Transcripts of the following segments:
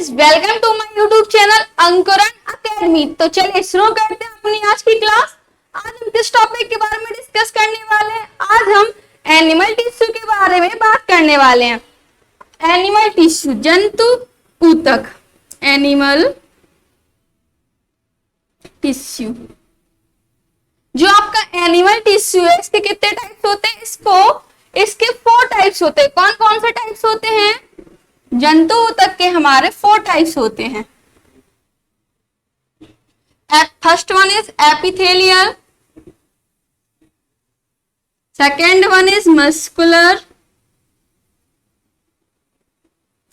Guys, welcome to my YouTube channel Ankuran academy. तो चलिए शुरू करते हैं अपनी आज की क्लास। आज हम किस टॉपिक के बारे में डिस्कस करने वाले हैं? आज हम एनिमल टिश्यू के बारे में बात करने वाले हैं। एनिमल टिश्यू, जंतु ऊतक। एनिमल टिश्यू, जो आपका एनिमल टिश्यू है, इसके कितने टाइप्स होते हैं? इसके 4 टाइप्स होते हैं। कौन कौन से टाइप्स होते हैं? जंतु ऊतक के हमारे 4 टाइप्स होते हैं। First one is epithelial, second one is muscular,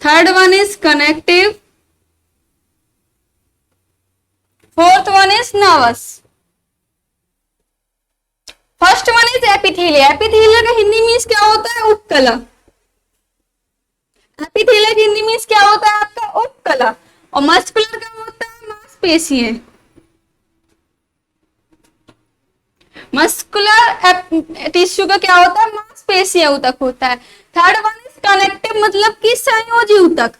third one is connective, fourth one is nervous. First one is epithelial. Epithelial का हिंदी मीन्स क्या होता है? उपकला। एपिथेलियल की हिंदी मीन्स क्या होता है आपका? उपकला। और मस्कुलर का होता है मांसपेशियां। मस्कुलर टिश्यू का क्या होता है? मांसपेशियां ऊतक होता है। थर्ड वन इज कनेक्टिव, मतलब कि संयोजी ऊतक।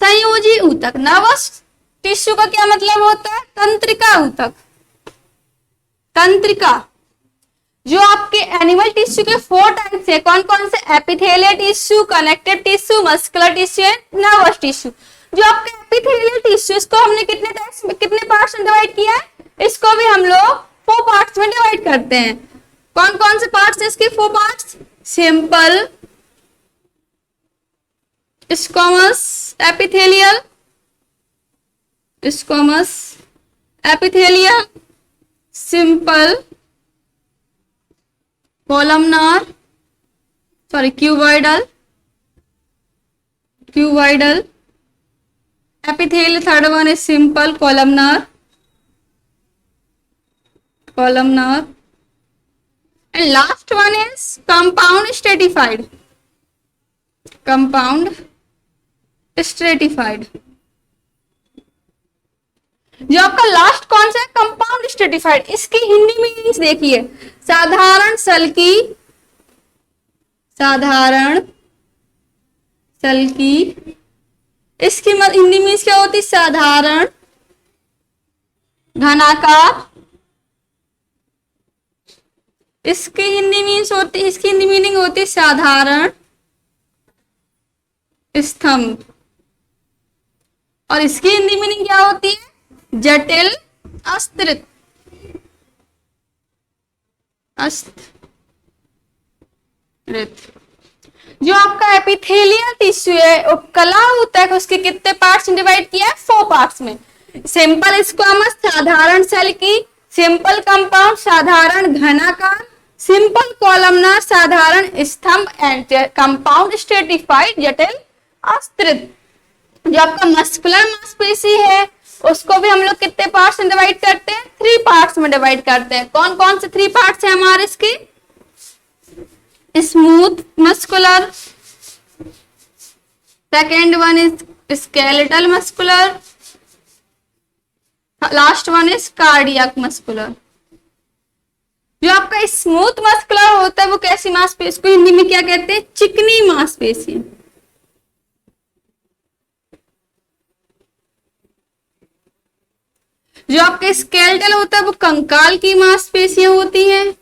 संयोजी ऊतक। नर्वस टिश्यू का क्या मतलब होता है? तंत्रिका ऊतक। तंत्रिका। जो आपके एनिमल टिश्यू के 4 टाइप्स है, कौन कौन से? Epithelial tissue, connective tissue, muscular tissue and nervous tissue. जो आपके एपिथेलियल टिश्यू, इसको हमने कितने टाइप्स में, कितने पार्ट्स में डिवाइड किया है? इसको भी हम लोग 4 पार्ट्स में डिवाइड करते हैं। कौन कौन से पार्ट्स है इसके? 4 parts. Simple, squamous epithelial, squamous epithelial, simple, columnar, cuboidal, cuboidal epithelial. Third one is simple, columnar, columnar, and last one is compound stratified, compound stratified. जो आपका लास्ट कौन सा है? Compound stratified. इसकी हिंदी मीनिंग्स देखिए। साधारण सल्की, साधारण सल्की। इसकी हिंदी मीन्स क्या होती? साधारण, घनाकार। इसकी हिंदी मीन्स होती, इसकी हिंदी मीनिंग होती साधारण स्तंभ। और इसकी हिंदी मीनिंग क्या होती है? जटिल अस्थिर, जो आपका एपिथेलियल टिश्यू है, उपकला ऊतक, उसके कितने पार्ट्स में डिवाइड किया है? 4 पार्ट्स में। सिंपल स्क्वैमस, साधारण सेल की, सिंपल कंपाउंड, साधारण घनाकार, सिंपल कॉलमनार, साधारण स्तंभ, एंड कंपाउंड स्ट्रेटिफाइड, जटिल अस्थिर। जो आपका मस्कुलर मांसपेशी है, उसको भी हम लोग कितने पार्ट्स में डिवाइड करते हैं? 3 पार्ट्स में डिवाइड करते हैं। कौन कौन से 3 पार्ट्स हैं हमारे इसके? Smooth muscular, second one is skeletal muscular, last one is cardiac muscular. जो आपका स्मूथ मस्कुलर होता है, वो कैसी मांसपेशी? इसको हिंदी में क्या कहते हैं? चिकनी मांसपेशी। जो आपके स्केलेटल होता है, वो कंकाल की मांसपेशियां होती हैं।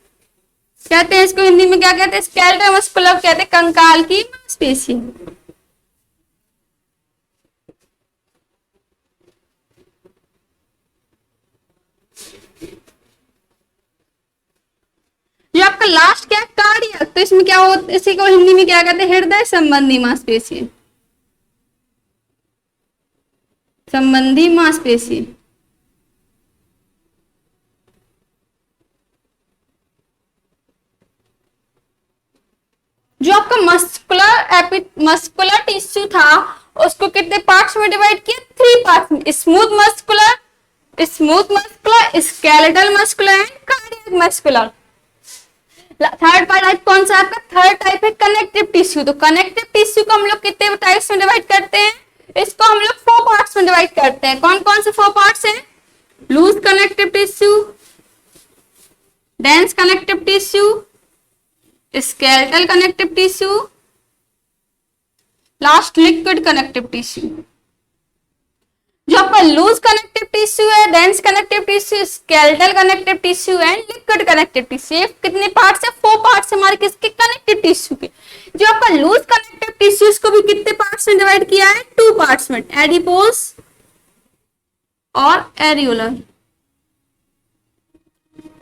कहते हैं इसको हिंदी में क्या कहते हैं? स्केलेटल मस्कुलर कहते हैं कंकाल की मांसपेशियां। जो आपका लास्ट क्या है? कार्डियक। तो इसमें क्या होता है? इसी को हिंदी में क्या कहते हैं? हृदय संबंधी मांसपेशी, संबंधी मांसपेशी। जो आपका मस्कुलर टिश्यू था, उसको कितने पार्ट्स में डिवाइड किया? 3 पार्ट्स में। Smooth muscular, skeletal muscular and cardiac muscular. Third type कौन सा आपका? थर्ड टाइप है कनेक्टिव टिश्यू। तो कनेक्टिव टिश्यू को हम लोग कितने टाइप्स में डिवाइड करते हैं? इसको हम लोग 4 पार्ट्स में डिवाइड करते हैं। कौन कौन से 4 पार्ट्स हैं? Loose connective tissue, dense connective tissue, skeletal connective tissue, last liquid connective tissue. जो आपका लूज कनेक्टिव टिश्यू है, dense connective tissue, skeletal connective tissue and liquid connective tissue. ये कितने पार्ट्स है? 4 पार्ट्स हमारे किसके? कनेक्टिव टिश्यू के। जो आपका लूज कनेक्टिव टिश्यू को भी कितने पार्ट्स में डिवाइड किया है? 2 पार्ट्स में, एडिपोज और एरियोलर।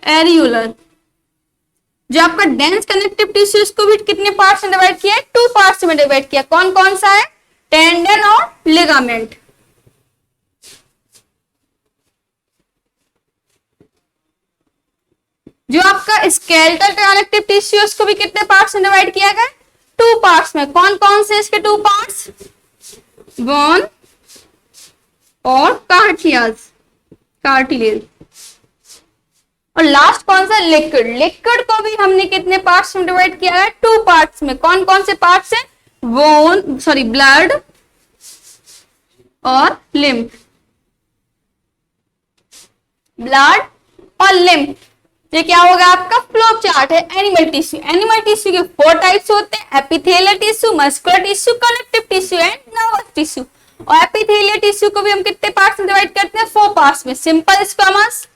एरियोलर। जो आपका डेंस कनेक्टिव टिश्यू को भी कितने पार्ट्स में डिवाइड किया है? 2 पार्ट्स में डिवाइड किया। कौन कौन सा है? टेंडन और लिगामेंट। जो आपका स्केलेटल कनेक्टिव टिश्यू उसको भी कितने पार्ट्स में डिवाइड किया गया? 2 पार्ट्स में। कौन कौन से इसके 2 पार्ट्स? बोन और कार्टिलेज। और लास्ट कौन सा? लिक्विड। लिक्विड को भी हमने कितने पार्ट्स में डिवाइड किया है? 2 पार्ट्स में। कौन कौन से पार्ट्स हैं? ब्लड और लिम्फ। ब्लड और लिम्फ। ये क्या होगा? आपका फ्लो चार्ट है एनिमल टिश्यू। एनिमल टिश्यू के 4 टाइप्स होते हैं, epithelial tissue, muscular tissue, connective tissue and nervous tissue. और एपिथेलियल टिश्यू को भी हम कितने पार्ट्स में डिवाइड करते हैं? 4 पार्ट्स में, simple squamous,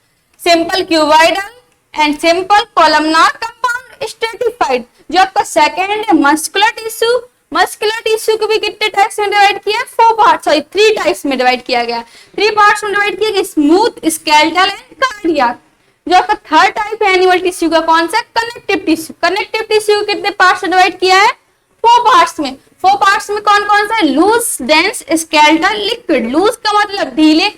simple cuboidal and simple columnar compound stratified. जो आपका सेकेंड है मस्कुलर टिश्यू। मस्कुलर टिश्यू को भी कितने टाइप्स में डिवाइड किया? 3 टाइप्स में डिवाइड किया गया। 3 पार्ट्स में डिवाइड किया गया, स्मूथ, स्केलेटल एंड कार्डियक। जो आपका थर्ड टाइप है एनिमल टिश्यू का, कौन सा? Connective tissue. कनेक्टिव टिश्यू कितने पार्ट्स में डिवाइड किया है? 4 पार्ट्स में। 4 पार्ट्स में कौन कौन सा है? Loose, dense, skeletal, liquid. Loose का मतलब ढीले,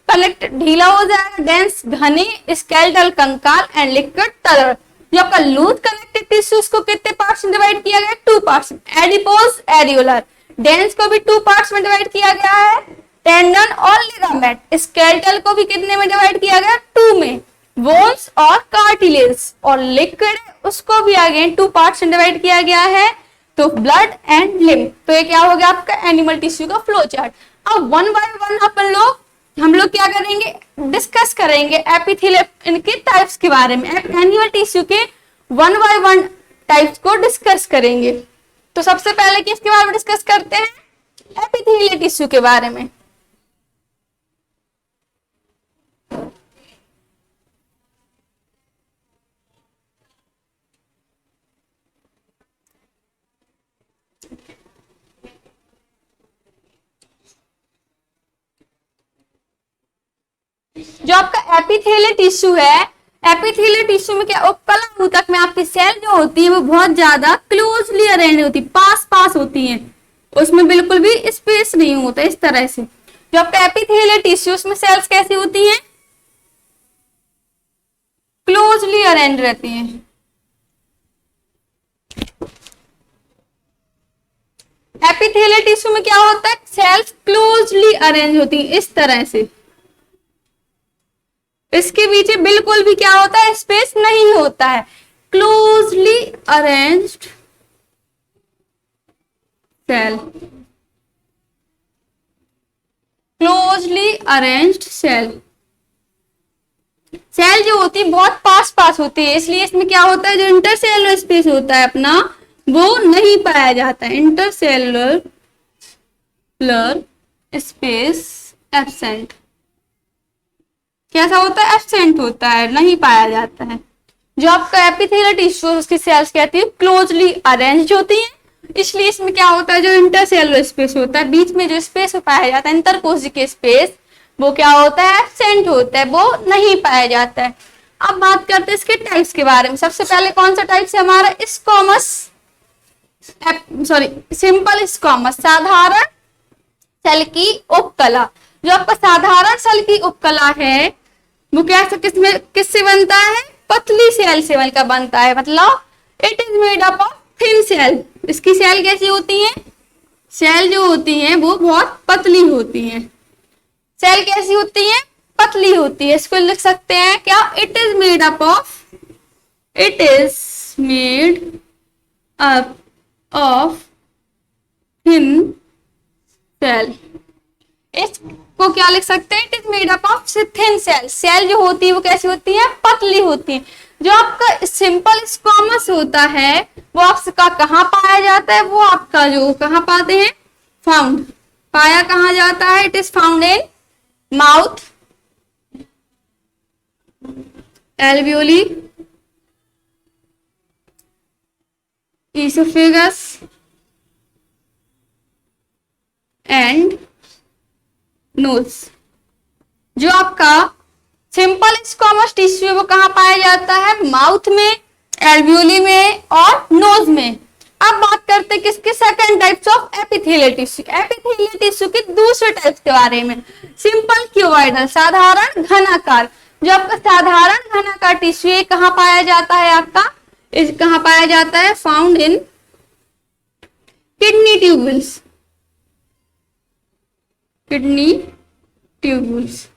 ढीला हो जाएगा, डेंस घने, स्केलेटल कंकाल एंड लिक्विड तरल। जो आपका लूज कनेक्टिव टिश्यू को कितने पार्ट्स में डिवाइड किया गया? 2 पार्ट्स में, एडिपोज, एरियोलर। डेंस को भी 2 पार्ट्स में डिवाइड किया गया है, टेंडन और लिगामेंट। स्केलेटल को भी कितने में डिवाइड किया गया? 2 में, बोन्स और कार्टिलेज। और लिक्विड उसको भी आगे 2 पार्ट्स में डिवाइड किया गया है, तो ब्लड एंड लिम्फ। तो ये क्या हो गया आपका एनिमल टिश्यू का फ्लो चार्ट। अब 1 बाय 1 हम लोग क्या करेंगे? डिस्कस करेंगे एपिथेलियल इनके टाइप्स के बारे में। एनिमल टिश्यू के 1 बाय 1 टाइप्स को डिस्कस करेंगे। तो सबसे पहले किसके बारे में डिस्कस करते हैं? एपिथेलियल टिश्यू के बारे में। जो आपका एपिथेलियल टिश्यू है, एपिथेलियल टिश्यू में क्या उपकला ऊतक में आपकी सेल जो होती है वो बहुत ज्यादा क्लोजली अरेंज होती है, पास होती है, उसमें बिल्कुल भी स्पेस नहीं होता इस तरह से। जो आपका एपिथेलियल टिश्यू उसमें सेल्स कैसी होती हैं? क्लोजली अरेंज रहती हैं। एपिथेलियल टिश्यू में क्या होता है? सेल्स क्लोजली अरेंज होती है इस तरह से। इसके पीछे बिल्कुल भी क्या होता है? स्पेस नहीं होता है। Closely arranged cell, closely arranged cell. Cell जो होती है बहुत पास होती है, इसलिए इसमें क्या होता है? जो इंटरसेलुलर स्पेस होता है अपना वो नहीं पाया जाता है। Intercellular space absent. कैसा होता है? एब्सेंट होता है, नहीं पाया जाता है। जो आपका एपिथेलियल टिश्यू उसकी सेल्स कहती है क्लोजली अरेंज्ड होती है, इसलिए इसमें क्या होता है? जो इंटरसेलुलर स्पेस होता है, बीच में जो स्पेस पाया जाता है इंटरकोशिकीय स्पेस, वो क्या होता है? एब्सेंट होता है, वो नहीं पाया जाता है। अब बात करते हैं इसके टाइप्स के बारे में। सबसे पहले कौन सा टाइप है हमारा? स्क्वामस, सिंपल स्क्वामस, साधारण सेल की उपकला। जो आपका साधारण सेल की उपकला है वो क्या किससे बनता है? पतली सेल से मिलकर बनता है, मतलब it is made up of thin cell. इसकी सेल कैसी होती है? सेल जो होती है वो बहुत पतली होती है। सेल कैसी होती है? पतली होती है। इसको लिख सकते हैं क्या? It is made up of thin cell. इसको क्या लिख सकते हैं? It is made up of thin cell. Cell जो होती है वो कैसी होती है? पतली होती है। जो आपका सिंपल स्क्वामस होता है वो आपका कहाँ पाया जाता है? वो आपका जो कहाँ पाते हैं? फाउंड, पाया कहाँ जाता है? It is found in mouth, alveoli, oesophagus and nose. जो आपका सिंपल स्क्वामस टिश्यू है वो कहाँ पाया जाता है? माउथ में, एल्वियोली में और नोज में। अब बात करते हैं किसके? Second types of epithelial tissue. Epithelial tissue के दूसरे टाइप्स के बारे में। सिंपल क्यूबॉइडल, साधारण घनाकार। जो आपका साधारण घनाकार टिश्यू है कहाँ पाया जाता है? आपका इस कहाँ पाया जाता है? Found in kidney tubules, kidney tubules.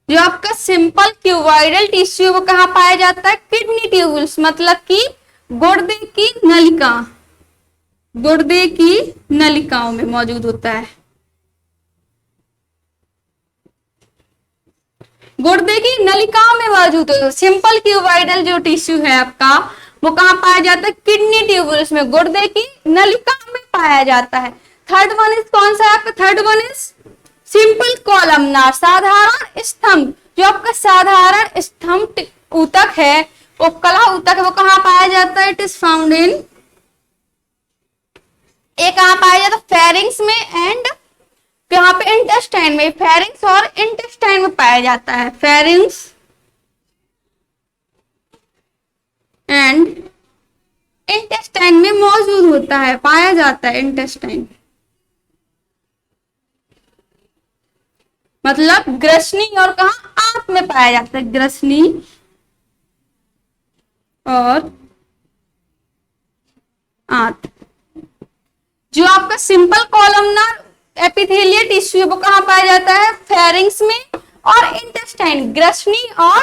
जो आपका सिंपल क्यूबॉइडल टिश्यू वो कहाँ पाया जाता है? किडनी ट्यूबुल्स, मतलब कि गुर्दे की नलिका, गुर्दे की नलिकाओं में मौजूद होता है। गुर्दे की नलिकाओं में मौजूद होता है। सिंपल क्यूबॉइडल जो टिश्यू है आपका वो कहाँ पाया जाता है? किडनी ट्यूबुल्स में, गुर्दे की नलिका में पाया जाता है। थर्ड वन इज कौन सा है आपका? Third one is simple columnar, साधारण स्तंभ। जो आपका साधारण स्तंभ ऊतक है, उपकला ऊतक है, वो कहाँ पाया जाता है? इट इज फाउंड इन, एक कहाँ पाया जाता है? फेरिंग्स में एंड यहाँ पे इंटेस्टाइन में। फेरिंग्स और इंटेस्टाइन में पाया जाता है, फेरिंग्स एंड इंटेस्टाइन में मौजूद होता है, पाया जाता है इंटेस्टाइन। मतलब ग्रसनी और कहा? आंत में पाया जाता है, ग्रसनी और आंत। जो आपका सिंपल कॉलमनार एपिथेलियल टिश्यू वो कहाँ पाया जाता है? फेरिंग्स में और इंटेस्टाइन, ग्रसनी और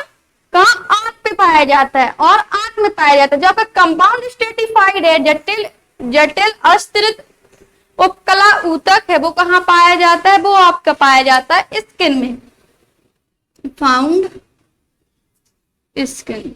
कहा? आंत पे पाया जाता है और आंत में पाया जाता है। जो आपका कंपाउंड स्ट्रेटिफाइड है, जटिल अस्थिर उपकला ऊतक है, वो कहाँ पाया जाता है? वो आपका पाया जाता है स्किन में, फाउंड स्किन।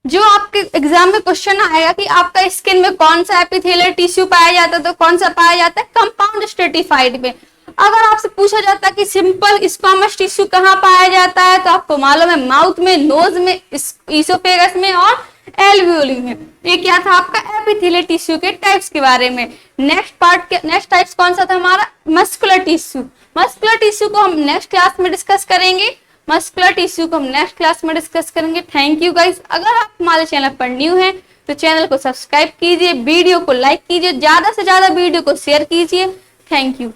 जो आपके एग्जाम में क्वेश्चन आएगा कि आपका स्किन में कौन सा एपिथेलियल टिश्यू पाया जाता है, तो कौन सा पाया जाता है? कंपाउंड स्ट्रेटिफाइड में। अगर आपसे पूछा जाता है कि सिंपल स्क्वामस टिश्यू कहाँ पाया जाता है, तो आपको मालूम है माउथ में, नोज में, ईसोफेगस में और एल्वियोली में। ये क्या था आपका? एपिथेलियल टिश्यू के टाइप्स के बारे में। नेक्स्ट टाइप्स कौन सा था हमारा? Muscular tissue. मस्कुलर टिश्यू को हम नेक्स्ट क्लास में डिस्कस करेंगे। Thank you guys. अगर आप हमारे चैनल पर न्यू हैं तो चैनल को सब्सक्राइब कीजिए, वीडियो को लाइक कीजिए, ज्यादा से ज्यादा वीडियो को शेयर कीजिए। Thank you.